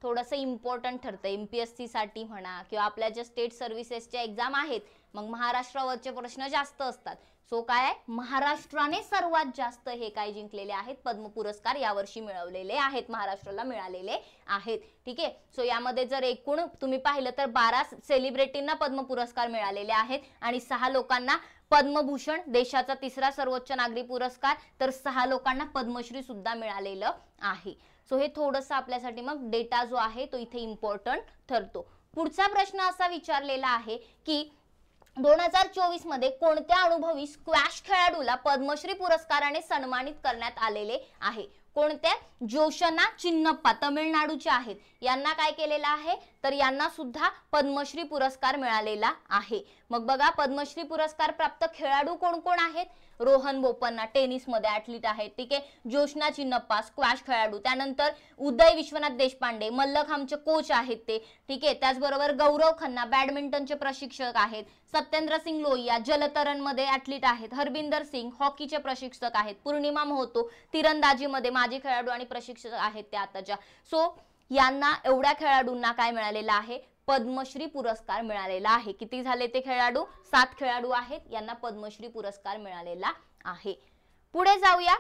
थोडंसं इम्पॉर्टंट ठरतं एमपीएससी साठी म्हणा किंवा आपल्या ज्या स्टेट सर्व्हिसेसच्या एक्झाम आहेत मग महाराष्ट्रावरचे प्रश्न जास्त असतात. सो काय आहे, महाराष्ट्राने सर्वात जास्त हे काय जिंकलेले आहेत, पद्म पुरस्कार यावर्षी मिळवलेले आहेत, महाराष्ट्राला मिळालेले आहेत, ठीक आहे. सो यामध्ये जर एकूण तुम्ही पाहिलं तर 12 सेलिब्रिटींना पद्म पुरस्कार मिळालेले आहेत आणि 6 लोकांना पद्मभूषण, देशाचा 3रा सर्वोच्च नागरी पुरस्कार, तर 6 लोकांना पद्मश्री सुद्धा मिळालेलं आहे. सो हे थोडंसं आपल्यासाठी मग डेटा जो आहे तो इथे इम्पॉर्टंट ठरतो. पुढचा प्रश्न असा विचारलेला आहे की 2024 मध्ये कोणत्या अनुभवी स्क्वॅश खेळाडूला पद्मश्री पुरस्काराने सन्मानित करण्यात आलेले आहे? कोणत्या? जोशना चिन्नप्पा तमिळनाडूचे आहेत, यांना काय केलेलं आहे तर यांना सुद्धा पद्मश्री पुरस्कार मिळालेला आहे। मग बघा पद्मश्री पुरस्कार प्राप्त खेळाडू कोण कोण आहेत? रोहन बोपन्ना टेनिस मध्ये ऍथलीट आहेत, ठीक आहे, जोशना चिन्नप्पा स्क्वॅश खेळाडू, त्यानंतर उदय विश्वनाथ देशपांडे मल्लखांबचे कोच आहेत ते, ठीक आहे, त्याचबरोबर गौरव खन्ना बॅडमिंटनचे प्रशिक्षक आहेत, सत्येंद्र सिंग लोहिया जलतरण मध्ये ऍथलीट आहेत, हरबिंदर सिंग हॉकीचे प्रशिक्षक आहेत, पूर्णिमा मोहतो तीरंदाजी मध्ये माजी खेळाडू आणि प्रशिक्षक आहेत त्या आताच्या। सो यांना एवढ्या खेळाडूंना काय मिळालेला आहे? पद्मश्री पुरस्कार मिळालेला आहे। किती झाले ते खेळाडू? 7 खेळाडू आहेत, यांना पद्मश्री पुरस्कार मिळालेला आहे। पुढे जाऊया,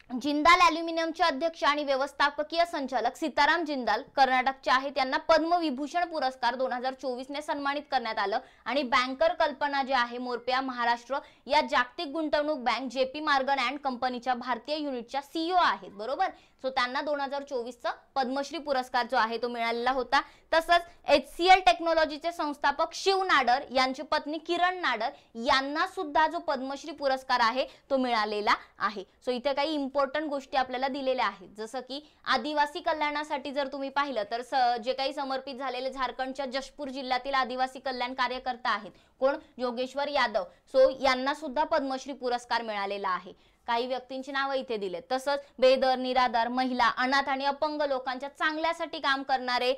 जिंदाल ॲल्युमिनियमचे अध्यक्ष आणि व्यवस्थापकीय संचालक सीताराम जिंदाल कर्नाटकचे आहेत, त्यांना पद्मविभूषण पुरस्कार 2024 ने सन्मानित करण्यात आलं। आणि बँकर कल्पना जे आहे मोरपिया महाराष्ट्र या जागतिक गुंतवणूक बँक जेपी मॉर्गन अँड कंपनीच्या भारतीय युनिटच्या सीईओ आहेत, बरोबर। सो त्यांना 2024 चा पद्मश्री पुरस्कार जो आहे तो मिळालेला होता। तसंच HCL टेक्नॉलॉजीचे संस्थापक शिव नाडर यांची पत्नी किरण नाडर यांना सुद्धा जो पद्मश्री पुरस्कार आहे तो मिळालेला आहे। सो इथे काही इम्पॉर्टंट गोष्टी आपल्याला दिलेल्या आहेत, जसं की आदिवासी कल्याणासाठी जर तुम्ही पाहिलं तर जे काही समर्पित झालेले झारखंडच्या जशपूर जिल्ह्यातील आदिवासी कल्याण कार्यकर्ता आहेत कोण? योगेश्वर यादव। सो यांना सुद्धा पद्मश्री पुरस्कार मिळालेला आहे। काही व्यक्तींची नावे इथे दिलेत। तसंच बेदर निराधार महिला अनाथ आणि अपंग लोकांच्या चांगल्यासाठी काम करणारे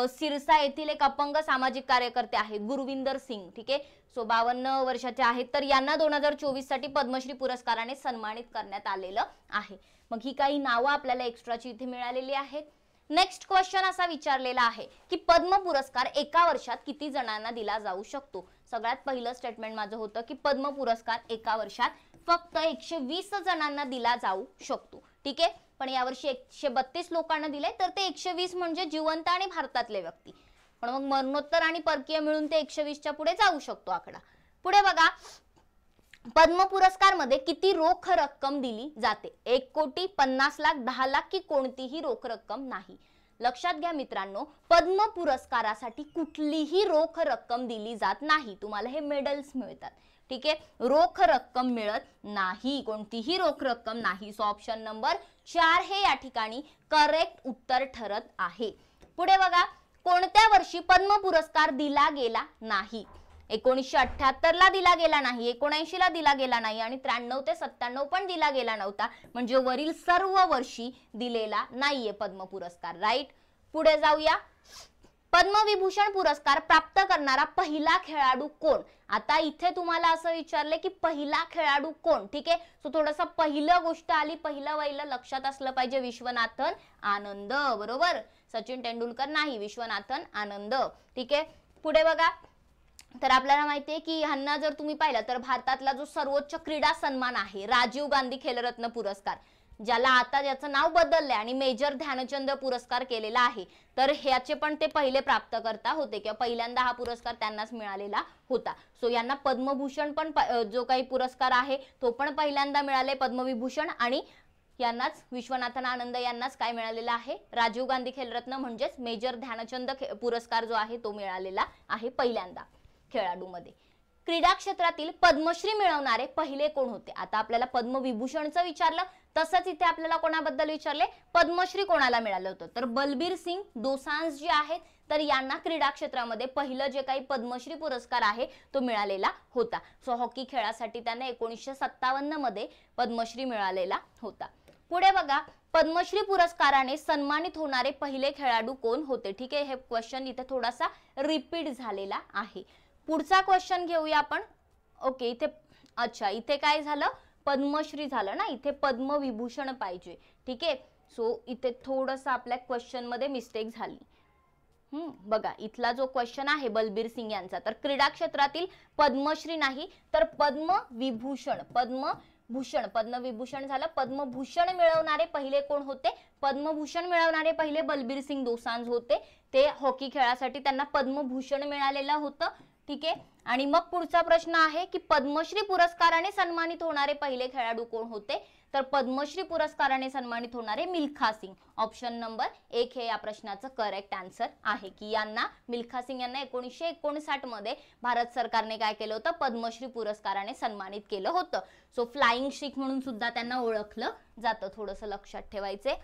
सिरसा येथील एक अपंग सामाजिक कार्यकर्ते आहेत गुरविंदर सिंग, ठीक आहे, सो 52 वर्षाचे आहेत, तर यांना 2024 साठी पद्मश्री पुरस्काराने सन्मानित करण्यात आलेलं आहे। मग ही काही नावं आपल्याला एक्स्ट्राची इथे मिळालेली आहेत। नेक्स्ट क्वेश्चन असा विचारलेला आहे की पद्म पुरस्कार एका वर्षात किती जणांना दिला जाऊ शकतो? सगळ्यात पहिलं स्टेटमेंट माझं होतं की पद्म पुरस्कार एका वर्षात फक्त 120 जणांना दिला जाऊ शकतो, ठीक आहे, पण यावर्षी 132 लोकांना दिले, तर ते 120 म्हणजे जिवंत आणि भारतातले व्यक्ती, पण मग मरणोत्तर आणि परकीय मिळून ते 120 च्या पुढे जाऊ शकतो आकडा। पुढे बघा, पद्म पुरस्कार मध्ये किती रोख रक्कम दिली जाते? 1 कोटी 50 लाख 10 लाख की कोणतीही रोख रक्कम नाही? लक्षात घ्या मित्रांनो, पद्म पुरस्कारासाठी कुठलीही रोख रक्कम दिली जात नाही, तुम्हाला हे मेडल्स मिळतात, ठीक आहे, रोख रक्कम मिळत नाही, कोणतीही रोख रक्कम नाही। सो ऑप्शन नंबर 4 हे या ठिकाणी करेक्ट उत्तर ठरत आहे। पुढे बघा, कोणत्या वर्षी पद्म पुरस्कार दिला गेला नाही? 1978 ला दिला गेला नाही, 79 ला दिला गेला नाही आणि 93 ते 97 पण दिला गेला नव्हता, म्हणजे वरील सर्व वर्षी दिलेला नाहीये पद्म पुरस्कार, राईट। पुढे जाऊया, पद्मविभूषण पुरस्कार प्राप्त करणारा पहिला खेळाडू कोण? आता इथे तुम्हाला असं विचारले की पहिला खेळाडू कोण, ठीक आहे, सो थोडंसं पहिलं गोष्ट आली, पहिलं वहिलं लक्षात असलं पाहिजे, विश्वनाथन आनंद, बरोबर, सचिन तेंडुलकर नाही, विश्वनाथन आनंद, ठीक आहे। पुढे बघा, तर आपल्याला माहिती आहे की ह्यांना जर तुम्ही पाहिलं तर भारतातला जो सर्वोच्च क्रीडा सन्मान आहे राजीव गांधी खेलरत्न पुरस्कार, ज्याला आता ज्याचं नाव बदललंय आणि मेजर ध्यानचंद पुरस्कार केलेला आहे, तर ह्याचे पण ते पहिले प्राप्तकर्ता होते किंवा पहिल्यांदा हा पुरस्कार त्यांनाच मिळालेला होता। सो यांना पद्मभूषण पण जो काही पुरस्कार आहे तो पण पहिल्यांदा मिळाले पद्मविभूषण, आणि यांनाच विश्वनाथन आनंद यांनाच काय मिळालेला आहे? राजीव गांधी खेलरत्न म्हणजेच मेजर ध्यानचंद पुरस्कार जो आहे तो मिळालेला आहे पहिल्यांदा खेळाडूमध्ये। क्रीडा क्षेत्रातील पद्मश्री मिळवणारे पहिले कोण होते? आता आपल्याला पद्मविभूषणचं विचारलं, तसंच इथे आपल्याला कोणाबद्दल विचारले? पद्मश्री कोणाला मिळालं होतं? तर बलबीर सिंग दोसांझ जे आहेत, तर यांना क्रीडा क्षेत्रामध्ये पहिलं जे काही पद्मश्री पुरस्कार आहे तो मिळालेला होता। सो हॉकी खेळासाठी त्यांना 1957 मध्ये पद्मश्री मिळालेला होता। पुढे बघा, पद्मश्री पुरस्काराने सन्मानित होणारे पहिले खेळाडू कोण होते? ठीक आहे, हे क्वेश्चन इथे थोडासा रिपीट झालेला आहे। पुढचा क्वेश्चन घेऊया आपण। ओके, इथे अच्छा इथे काय झालं? पद्मश्री झालं ना, इथे पद्मविभूषण पाहिजे, ठीक आहे, सो इथे थोडंसं आपल्या क्वेश्चन मध्ये मिस्टेक झाली। बघा, इथला जो क्वेश्चन आहे बलबीर सिंग यांचा, तर क्रीडा क्षेत्रातील पद्मश्री नाही तर पद्मविभूषण, पद्मविभूषण झालं। पद्मभूषण मिळवणारे पहिले कोण होते? पद्मभूषण मिळवणारे पहिले बलबीर सिंग दोसांझ होते, ते हॉकी खेळासाठी त्यांना पद्मभूषण मिळालेलं होतं, ठीक आहे। आणि मग पुढचा प्रश्न आहे की पद्मश्री पुरस्काराने सन्मानित होणारे पहिले खेळाडू कोण होते? तर पद्मश्री पुरस्काराने सन्मानित होणारे मिल्खा सिंग. ऑप्शन नंबर 1 हे या प्रश्नाचं करेक्ट आन्सर आहे की यांना मिल्खा सिंग यांना 1959 मध्ये भारत सरकारने काय केलं होतं, पद्मश्री पुरस्काराने सन्मानित केलं होतं. सो फ्लाइंग शीख म्हणून सुद्धा त्यांना ओळखलं जातं, थोडंसं लक्षात ठेवायचे.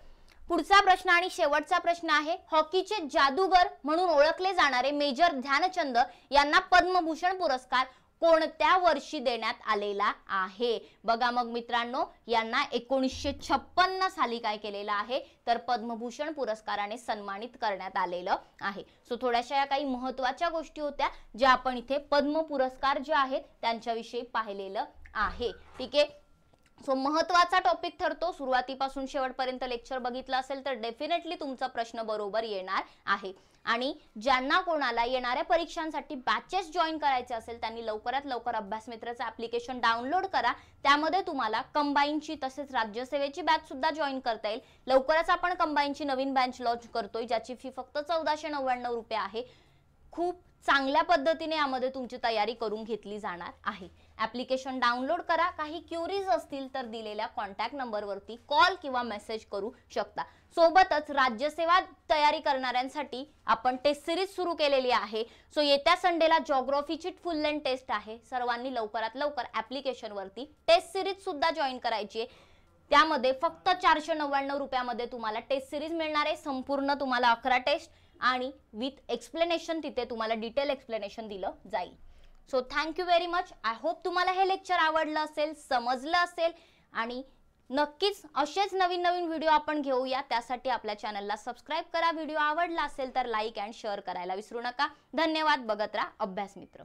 पुढचा प्रश्न आणि शेवटचा प्रश्न आहे, हॉकीचे जादूगर म्हणून ओळखले जाणारे मेजर ध्यानचंद यांना पद्मभूषण पुरस्कार कोणत्या वर्षी देण्यात आलेला आहे? बघा मग मित्रांनो, यांना 1956 साली काय केलेलं आहे, तर पद्मभूषण पुरस्काराने सन्मानित करण्यात आलेलं आहे. सो थोड्याशा या काही महत्त्वाच्या गोष्टी होत्या ज्या आपण इथे पद्म पुरस्कार जे आहेत त्यांच्याविषयी पाहिलेलं आहे. ठीक आहे. सो महत्त्वाचा टॉपिक ठरतो. सुरुवातीपासून शेवटपर्यंत लेक्चर बघितलं असेल तर डेफिनेटली तुमचा प्रश्न बरोबर येणार आहे. आणि ज्यांना कोणाला येणाऱ्या परीक्षांसाठी बॅचेस जॉईन करायचे असेल त्यांनी लवकरात लवकर अभ्यास मित्रचं ऍप्लिकेशन डाउनलोड करा. त्यामध्ये तुम्हाला कंबाईनची तसेच राज्यसेवेची बॅच सुद्धा जॉईन करता येईल. लवकरच आपण कंबाईनची नवीन बॅच लॉन्च करतोय ज्याची फी फक्त 1499 रुपये आहे. खूप चांगल्या पद्धतीने यामध्ये तुमची तयारी करून घेतली जाणार आहे. ऍप्लिकेशन डाउनलोड करा. काही क्युरीज असतील तर दिलेल्या कॉन्टॅक्ट नंबरवरती कॉल किंवा मेसेज करू शकता. सोबतच राज्यसेवा तयारी करणाऱ्यांसाठी आपण टेस्ट सिरीज सुरू केलेली आहे. सो येत्या संडेला जिओग्राफीची फुल लेंथ टेस्ट आहे. सर्वांनी लवकरात लवकर ऍप्लिकेशन वरती टेस्ट सिरीज सुद्धा जॉईन करायची आहे. त्यामध्ये फक्त 499 रुपयामध्ये तुम्हाला टेस्ट सिरीज मिळणार आहे. संपूर्ण तुम्हाला 11 टेस्ट आणि विथ एक्सप्लेनेशन, तिथे तुम्हाला डिटेल एक्सप्लेनेशन दिलं जाईल. So thank you very much. I hope तुम्हाला हे लेक्चर आवडलं असेल, समजलं असेल आणि नक्कीच असेच नवीन नवीन व्हिडिओ आपण घेऊया. त्यासाठी आपल्या चॅनलला सबस्क्राईब करा. व्हिडिओ आवडला असेल तर लाईक अँड शेअर करायला विसरू नका. धन्यवाद. बघत राहा अभ्यास मित्र.